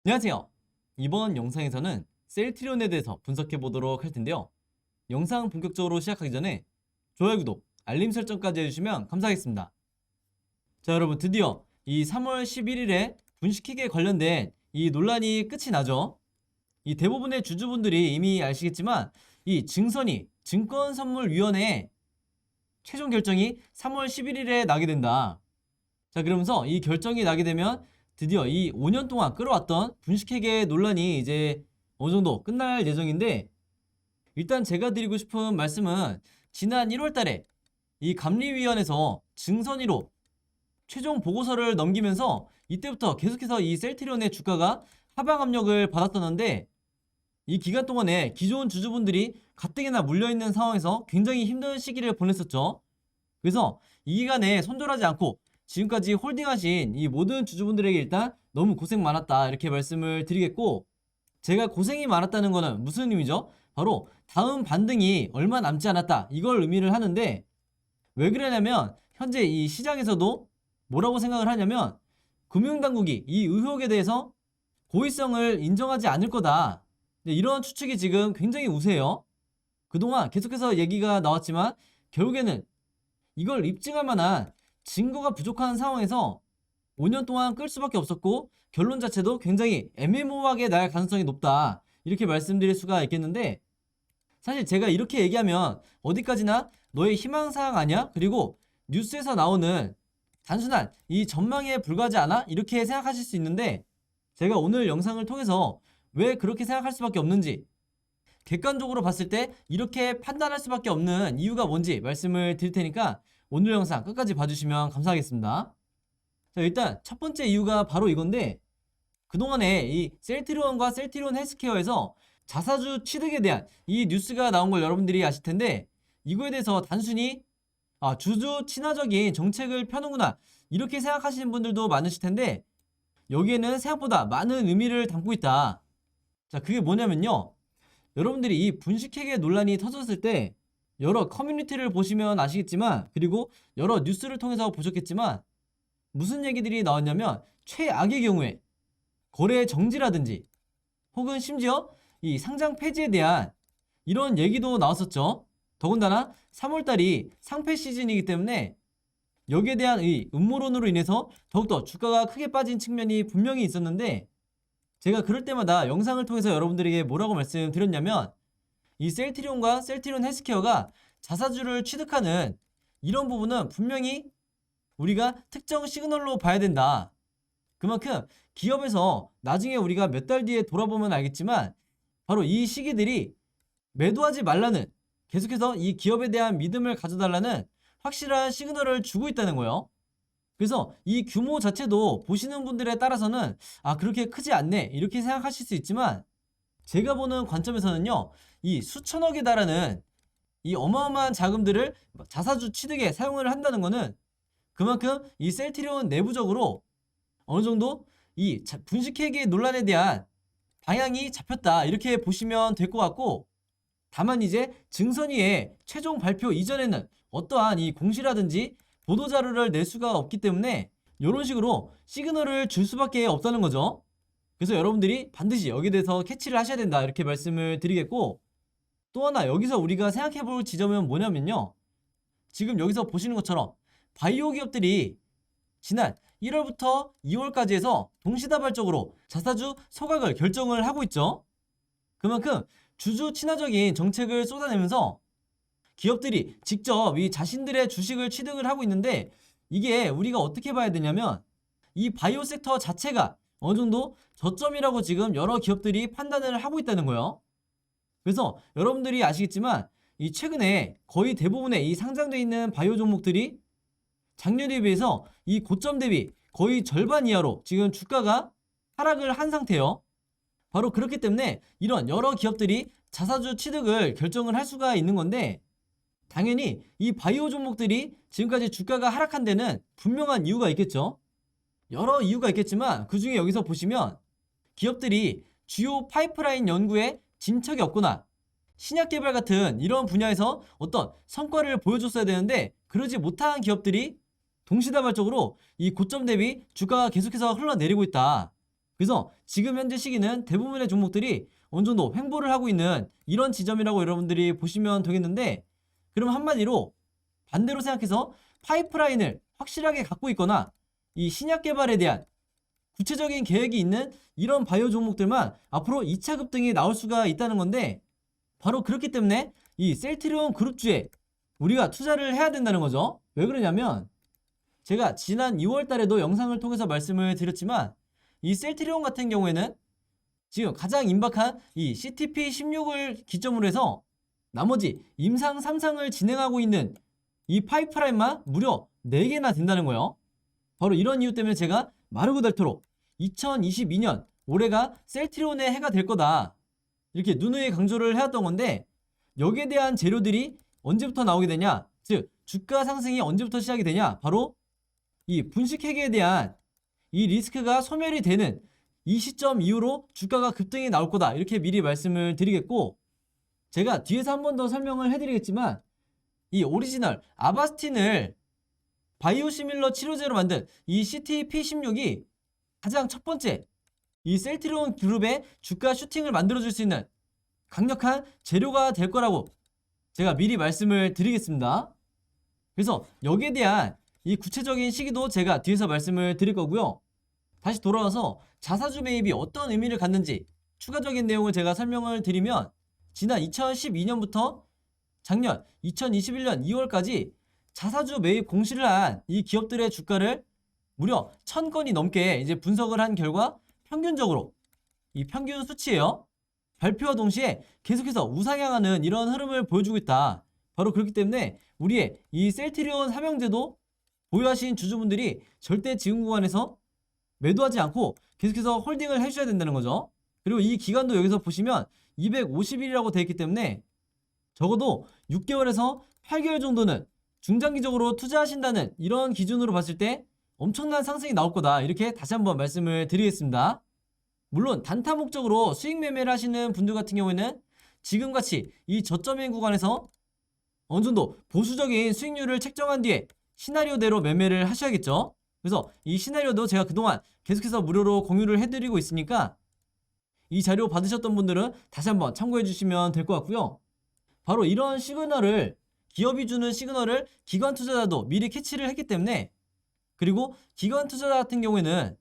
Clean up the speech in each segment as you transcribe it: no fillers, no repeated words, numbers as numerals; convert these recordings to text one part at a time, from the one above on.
안녕하세요. 이번 영상에서는 셀트리온에 대해서 분석해 보도록 할 텐데요. 영상 본격적으로 시작하기 전에 좋아요, 구독, 알림 설정까지 해주시면 감사하겠습니다. 자, 여러분, 드디어 이 3월 11일에 분식회계에 관련된 이 논란이 끝이 나죠. 이 대부분의 주주분들이 이미 아시겠지만 이 증선이 증권선물위원회에 최종 결정이 3월 11일에 나게 된다. 자, 그러면서 이 결정이 나게 되면 드디어 이 5년 동안 끌어왔던 분식회계 논란이 이제 어느 정도 끝날 예정인데, 일단 제가 드리고 싶은 말씀은 지난 1월 달에 이 감리위원회에서 증선위로 최종 보고서를 넘기면서 이때부터 계속해서 이 셀트리온의 주가가 하방 압력을 받았었는데, 이 기간 동안에 기존 주주분들이 가뜩이나 물려있는 상황에서 굉장히 힘든 시기를 보냈었죠. 그래서 이 기간에 손절하지 않고 지금까지 홀딩하신 이 모든 주주분들에게 일단 너무 고생 많았다 이렇게 말씀을 드리겠고, 제가 고생이 많았다는 거는 무슨 의미죠? 바로 다음 반등이 얼마 남지 않았다 이걸 의미를 하는데, 왜 그러냐면 현재 이 시장에서도 뭐라고 생각을 하냐면 금융당국이 이 의혹에 대해서 고의성을 인정하지 않을 거다, 이런 추측이 지금 굉장히 우세해요. 그동안 계속해서 얘기가 나왔지만 결국에는 이걸 입증할 만한 증거가 부족한 상황에서 5년 동안 끌 수밖에 없었고, 결론 자체도 굉장히 애매모호하게 날 가능성이 높다 이렇게 말씀드릴 수가 있겠는데, 사실 제가 이렇게 얘기하면 어디까지나 너의 희망사항 아니야? 그리고 뉴스에서 나오는 단순한 이 전망에 불과하지 않아? 이렇게 생각하실 수 있는데, 제가 오늘 영상을 통해서 왜 그렇게 생각할 수밖에 없는지, 객관적으로 봤을 때 이렇게 판단할 수밖에 없는 이유가 뭔지 말씀을 드릴 테니까 오늘 영상 끝까지 봐주시면 감사하겠습니다. 자, 일단 첫 번째 이유가 바로 이건데, 그동안에 이 셀트리온과 셀트리온 헬스케어에서 자사주 취득에 대한 이 뉴스가 나온 걸 여러분들이 아실 텐데, 이거에 대해서 단순히 주주 친화적인 정책을 펴는구나 이렇게 생각하시는 분들도 많으실 텐데, 여기에는 생각보다 많은 의미를 담고 있다. 자, 그게 뭐냐면요, 여러분들이 이 분식회계 논란이 터졌을 때 여러 커뮤니티를 보시면 아시겠지만, 그리고 여러 뉴스를 통해서 보셨겠지만, 무슨 얘기들이 나왔냐면 최악의 경우에 거래 정지라든지 혹은 심지어 이 상장 폐지에 대한 이런 얘기도 나왔었죠. 더군다나 3월달이 상패 시즌이기 때문에 여기에 대한 이 음모론으로 인해서 더욱더 주가가 크게 빠진 측면이 분명히 있었는데, 제가 그럴 때마다 영상을 통해서 여러분들에게 뭐라고 말씀드렸냐면, 이 셀트리온과 셀트리온 헬스케어가 자사주를 취득하는 이런 부분은 분명히 우리가 특정 시그널로 봐야 된다. 그만큼 기업에서 나중에 우리가 몇 달 뒤에 돌아보면 알겠지만 바로 이 시기들이 매도하지 말라는, 계속해서 이 기업에 대한 믿음을 가져달라는 확실한 시그널을 주고 있다는 거예요. 그래서 이 규모 자체도 보시는 분들에 따라서는 그렇게 크지 않네 이렇게 생각하실 수 있지만, 제가 보는 관점에서는요, 이 수천억에 달하는 이 어마어마한 자금들을 자사주 취득에 사용을 한다는 거는 그만큼 이 셀트리온 내부적으로 어느 정도 이 분식회계 논란에 대한 방향이 잡혔다 이렇게 보시면 될 것 같고, 다만 이제 증선위의 최종 발표 이전에는 어떠한 이 공시라든지 보도자료를 낼 수가 없기 때문에 이런 식으로 시그널을 줄 수밖에 없다는 거죠. 그래서 여러분들이 반드시 여기에 대해서 캐치를 하셔야 된다 이렇게 말씀을 드리겠고, 또 하나 여기서 우리가 생각해 볼 지점은 뭐냐면요, 지금 여기서 보시는 것처럼 바이오 기업들이 지난 1월부터 2월까지 해서 동시다발적으로 자사주 소각을 결정을 하고 있죠. 그만큼 주주 친화적인 정책을 쏟아내면서 기업들이 직접 이 자신들의 주식을 취득을 하고 있는데, 이게 우리가 어떻게 봐야 되냐면 이 바이오 섹터 자체가 어느 정도 저점이라고 지금 여러 기업들이 판단을 하고 있다는 거예요. 그래서 여러분들이 아시겠지만 이 최근에 거의 대부분의 이 상장되어 있는 바이오 종목들이 작년에 비해서 이 고점 대비 거의 절반 이하로 지금 주가가 하락을 한 상태예요. 바로 그렇기 때문에 이런 여러 기업들이 자사주 취득을 결정을 할 수가 있는 건데, 당연히 이 바이오 종목들이 지금까지 주가가 하락한 데는 분명한 이유가 있겠죠. 여러 이유가 있겠지만 그 중에 여기서 보시면 기업들이 주요 파이프라인 연구에 진척이 없거나 신약 개발 같은 이런 분야에서 어떤 성과를 보여줬어야 되는데 그러지 못한 기업들이 동시다발적으로 이 고점 대비 주가가 계속해서 흘러내리고 있다. 그래서 지금 현재 시기는 대부분의 종목들이 어느 정도 횡보를 하고 있는 이런 지점이라고 여러분들이 보시면 되겠는데, 그럼 한마디로 반대로 생각해서 파이프라인을 확실하게 갖고 있거나 이 신약 개발에 대한 구체적인 계획이 있는 이런 바이오 종목들만 앞으로 2차 급등이 나올 수가 있다는 건데, 바로 그렇기 때문에 이 셀트리온 그룹주에 우리가 투자를 해야 된다는 거죠. 왜 그러냐면 제가 지난 2월 달에도 영상을 통해서 말씀을 드렸지만 이 셀트리온 같은 경우에는 지금 가장 임박한 이 CTP16을 기점으로 해서 나머지 임상 3상을 진행하고 있는 이 파이프라인만 무려 4개나 된다는 거예요. 바로 이런 이유 때문에 제가 마르고 닳도록 2022년 올해가 셀트리온의 해가 될 거다, 이렇게 누누이 강조를 해왔던 건데, 여기에 대한 재료들이 언제부터 나오게 되냐, 즉 주가 상승이 언제부터 시작이 되냐, 바로 이 분식회계에 대한 이 리스크가 소멸이 되는 이 시점 이후로 주가가 급등이 나올 거다, 이렇게 미리 말씀을 드리겠고, 제가 뒤에서 한 번 더 설명을 해드리겠지만 이 오리지널 아바스틴을 바이오시밀러 치료제로 만든 이 CTP16이 가장 첫 번째 이 셀트리온 그룹의 주가 슈팅을 만들어줄 수 있는 강력한 재료가 될 거라고 제가 미리 말씀을 드리겠습니다. 그래서 여기에 대한 이 구체적인 시기도 제가 뒤에서 말씀을 드릴 거고요. 다시 돌아와서 자사주 매입이 어떤 의미를 갖는지 추가적인 내용을 제가 설명을 드리면, 지난 2012년부터 작년 2021년 2월까지 자사주 매입 공시를 한 이 기업들의 주가를 무려 1000건이 넘게 이제 분석을 한 결과 평균적으로 이 평균 수치예요. 발표와 동시에 계속해서 우상향하는 이런 흐름을 보여주고 있다. 바로 그렇기 때문에 우리의 이 셀트리온 삼형제도 보유하신 주주분들이 절대 지금 구간에서 매도하지 않고 계속해서 홀딩을 해주셔야 된다는 거죠. 그리고 이 기간도 여기서 보시면 250일이라고 되어 있기 때문에 적어도 6개월에서 8개월 정도는 중장기적으로 투자하신다는 이런 기준으로 봤을 때 엄청난 상승이 나올 거다, 이렇게 다시 한번 말씀을 드리겠습니다. 물론 단타 목적으로 수익 매매를 하시는 분들 같은 경우에는 지금같이 이 저점인 구간에서 어느 정도 보수적인 수익률을 책정한 뒤에 시나리오대로 매매를 하셔야겠죠. 그래서 이 시나리오도 제가 그동안 계속해서 무료로 공유를 해드리고 있으니까 이 자료 받으셨던 분들은 다시 한번 참고해 주시면 될 것 같고요. 바로 이런 시그널을, 기업이 주는 시그널을 기관 투자자도 미리 캐치를 했기 때문에, 그리고 기관 투자자 같은 경우에는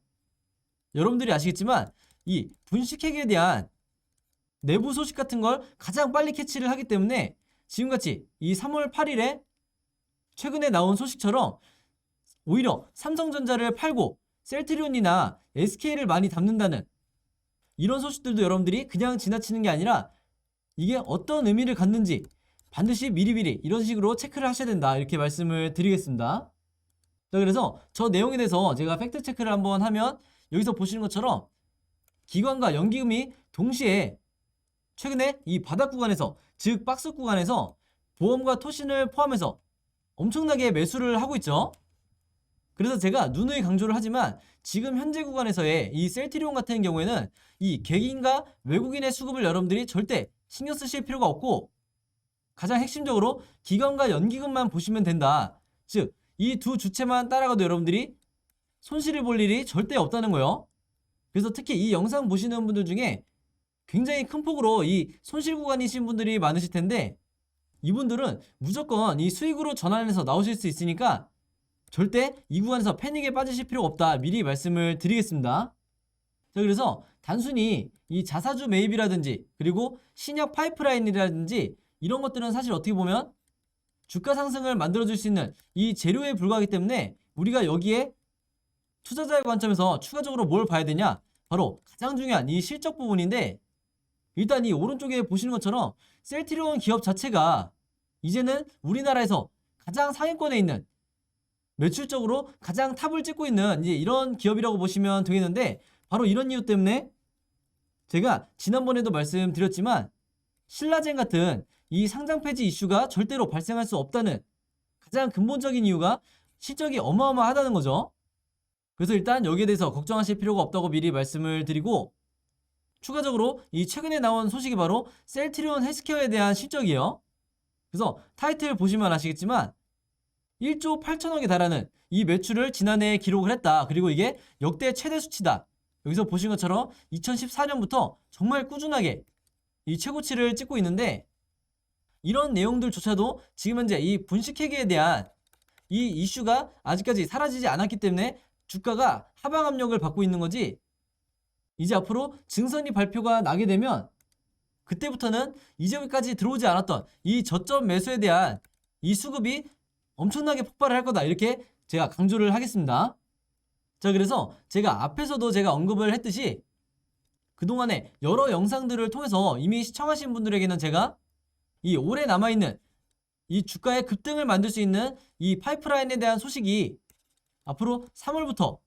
여러분들이 아시겠지만 이 분식회계에 대한 내부 소식 같은 걸 가장 빨리 캐치를 하기 때문에 지금같이 이 3월 8일에 최근에 나온 소식처럼 오히려 삼성전자를 팔고 셀트리온이나 SK를 많이 담는다는 이런 소식들도 여러분들이 그냥 지나치는 게 아니라 이게 어떤 의미를 갖는지 반드시 미리미리 이런 식으로 체크를 하셔야 된다, 이렇게 말씀을 드리겠습니다. 자, 그래서 저 내용에 대해서 제가 팩트 체크를 한번 하면 여기서 보시는 것처럼 기관과 연기금이 동시에 최근에 이 바닥 구간에서, 즉 박스 구간에서 보험과 토신을 포함해서 엄청나게 매수를 하고 있죠. 그래서 제가 누누이 강조를 하지만 지금 현재 구간에서의 이 셀트리온 같은 경우에는 이 개인과 외국인의 수급을 여러분들이 절대 신경 쓰실 필요가 없고, 가장 핵심적으로 기관과 연기금만 보시면 된다. 즉 이 두 주체만 따라가도 여러분들이 손실을 볼 일이 절대 없다는 거예요. 그래서 특히 이 영상 보시는 분들 중에 굉장히 큰 폭으로 이 손실 구간이신 분들이 많으실 텐데, 이분들은 무조건 이 수익으로 전환해서 나오실 수 있으니까 절대 이 구간에서 패닉에 빠지실 필요가 없다, 미리 말씀을 드리겠습니다. 자, 그래서 단순히 이 자사주 매입이라든지 그리고 신약 파이프라인이라든지 이런 것들은 사실 어떻게 보면 주가 상승을 만들어줄 수 있는 이 재료에 불과하기 때문에 우리가 여기에 투자자의 관점에서 추가적으로 뭘 봐야 되냐, 바로 가장 중요한 이 실적 부분인데, 일단 이 오른쪽에 보시는 것처럼 셀트리온 기업 자체가 이제는 우리나라에서 가장 상위권에 있는, 매출적으로 가장 탑을 찍고 있는 이제 이런 기업이라고 보시면 되겠는데, 바로 이런 이유 때문에 제가 지난번에도 말씀드렸지만 신라젠 같은 이 상장 폐지 이슈가 절대로 발생할 수 없다는 가장 근본적인 이유가 실적이 어마어마하다는 거죠. 그래서 일단 여기에 대해서 걱정하실 필요가 없다고 미리 말씀을 드리고, 추가적으로 이 최근에 나온 소식이 바로 셀트리온 헬스케어에 대한 실적이에요. 그래서 타이틀 보시면 아시겠지만 1조 8천억에 달하는 이 매출을 지난해에 기록을 했다. 그리고 이게 역대 최대 수치다. 여기서 보신 것처럼 2014년부터 정말 꾸준하게 이 최고치를 찍고 있는데, 이런 내용들조차도 지금 현재 이 분식회계에 대한 이 이슈가 아직까지 사라지지 않았기 때문에 주가가 하방 압력을 받고 있는 거지, 이제 앞으로 증선이 발표가 나게 되면 그때부터는 이제까지 들어오지 않았던 이 저점 매수에 대한 이 수급이 엄청나게 폭발을 할 거다, 이렇게 제가 강조를 하겠습니다. 자, 그래서 제가 앞에서도 제가 언급을 했듯이 그동안에 여러 영상들을 통해서 이미 시청하신 분들에게는 제가 이 올해 남아있는 이 주가의 급등을 만들 수 있는 이 파이프라인에 대한 소식이 앞으로 3월부터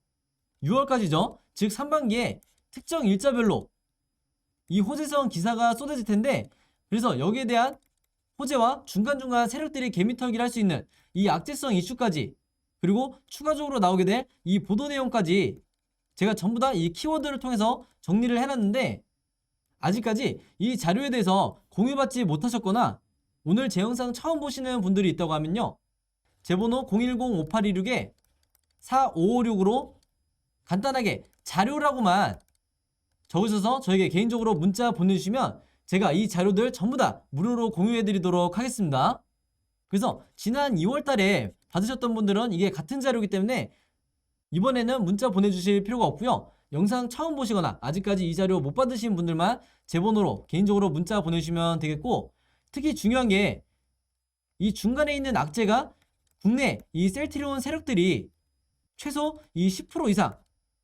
6월까지죠. 즉 상반기에 특정 일자별로 이 호재성 기사가 쏟아질 텐데, 그래서 여기에 대한 호재와 중간중간 세력들이 개미털기를 할 수 있는 이 악재성 이슈까지, 그리고 추가적으로 나오게 될 이 보도 내용까지 제가 전부 다 이 키워드를 통해서 정리를 해놨는데, 아직까지 이 자료에 대해서 공유받지 못하셨거나 오늘 제 영상 처음 보시는 분들이 있다고 하면요, 제 번호 010-5826-4556으로 간단하게 자료라고만 적으셔서 저에게 개인적으로 문자 보내주시면 제가 이 자료들 전부 다 무료로 공유해드리도록 하겠습니다. 그래서 지난 2월달에 받으셨던 분들은 이게 같은 자료이기 때문에 이번에는 문자 보내주실 필요가 없고요. 영상 처음 보시거나 아직까지 이 자료 못 받으신 분들만 제 번호로 개인적으로 문자 보내주시면 되겠고, 특히 중요한 게 이 중간에 있는 악재가 국내 이 셀트리온 세력들이 최소 이 10% 이상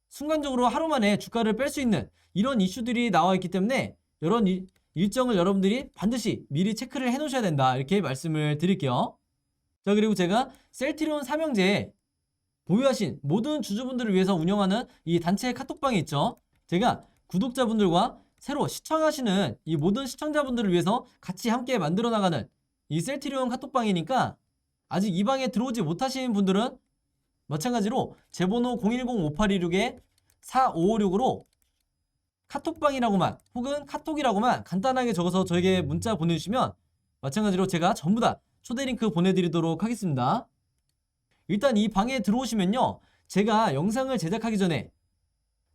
순간적으로 하루 만에 주가를 뺄 수 있는 이런 이슈들이 나와 있기 때문에 이런 일정을 여러분들이 반드시 미리 체크를 해 놓으셔야 된다, 이렇게 말씀을 드릴게요. 자, 그리고 제가 셀트리온 삼형제 보유하신 모든 주주분들을 위해서 운영하는 이 단체 카톡방이 있죠. 제가 구독자분들과 새로 시청하시는 이 모든 시청자분들을 위해서 같이 함께 만들어 나가는 이 셀트리온 카톡방이니까, 아직 이 방에 들어오지 못하신 분들은 마찬가지로 제 번호 010-5826-4556으로 카톡방이라고만 혹은 카톡이라고만 간단하게 적어서 저에게 문자 보내주시면 마찬가지로 제가 전부 다 초대 링크 보내드리도록 하겠습니다. 일단 이 방에 들어오시면요, 제가 영상을 제작하기 전에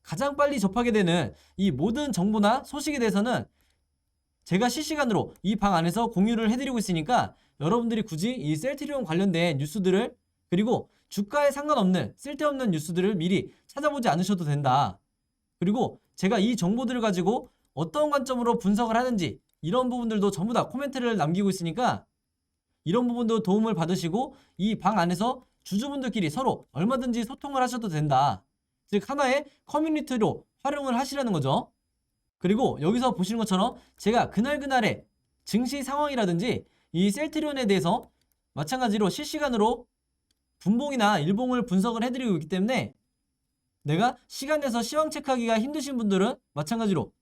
가장 빨리 접하게 되는 이 모든 정보나 소식에 대해서는 제가 실시간으로 이 방 안에서 공유를 해드리고 있으니까 여러분들이 굳이 이 셀트리온 관련된 뉴스들을, 그리고 주가에 상관없는 쓸데없는 뉴스들을 미리 찾아보지 않으셔도 된다. 그리고 제가 이 정보들을 가지고 어떤 관점으로 분석을 하는지 이런 부분들도 전부 다 코멘트를 남기고 있으니까 이런 부분도 도움을 받으시고 이 방 안에서 주주분들끼리 서로 얼마든지 소통을 하셔도 된다. 즉 하나의 커뮤니티로 활용을 하시라는 거죠. 그리고 여기서 보시는 것처럼 제가 그날그날의 증시 상황이라든지 이 셀트리온에 대해서 마찬가지로 실시간으로 분봉이나 일봉을 분석을 해드리고 있기 때문에 내가 시간 내서 시황 체크하기가 힘드신 분들은 마찬가지로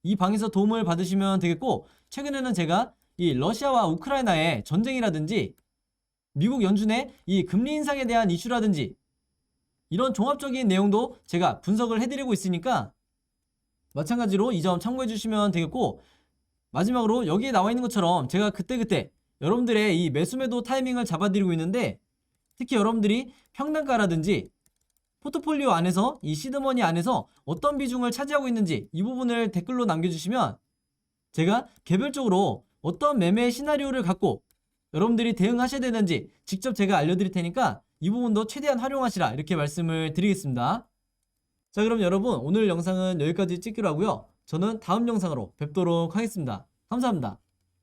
이 방에서 도움을 받으시면 되겠고, 최근에는 제가 이 러시아와 우크라이나의 전쟁이라든지 미국 연준의 이 금리 인상에 대한 이슈라든지 이런 종합적인 내용도 제가 분석을 해드리고 있으니까 마찬가지로 이 점 참고해 주시면 되겠고, 마지막으로 여기에 나와 있는 것처럼 제가 그때그때 여러분들의 이 매수매도 타이밍을 잡아드리고 있는데, 특히 여러분들이 평단가라든지 포트폴리오 안에서 이 시드머니 안에서 어떤 비중을 차지하고 있는지 이 부분을 댓글로 남겨주시면 제가 개별적으로 어떤 매매 시나리오를 갖고 여러분들이 대응하셔야 되는지 직접 제가 알려드릴 테니까 이 부분도 최대한 활용하시라, 이렇게 말씀을 드리겠습니다. 자, 그럼 여러분 오늘 영상은 여기까지 찍기로 하고요. 저는 다음 영상으로 뵙도록 하겠습니다. 감사합니다.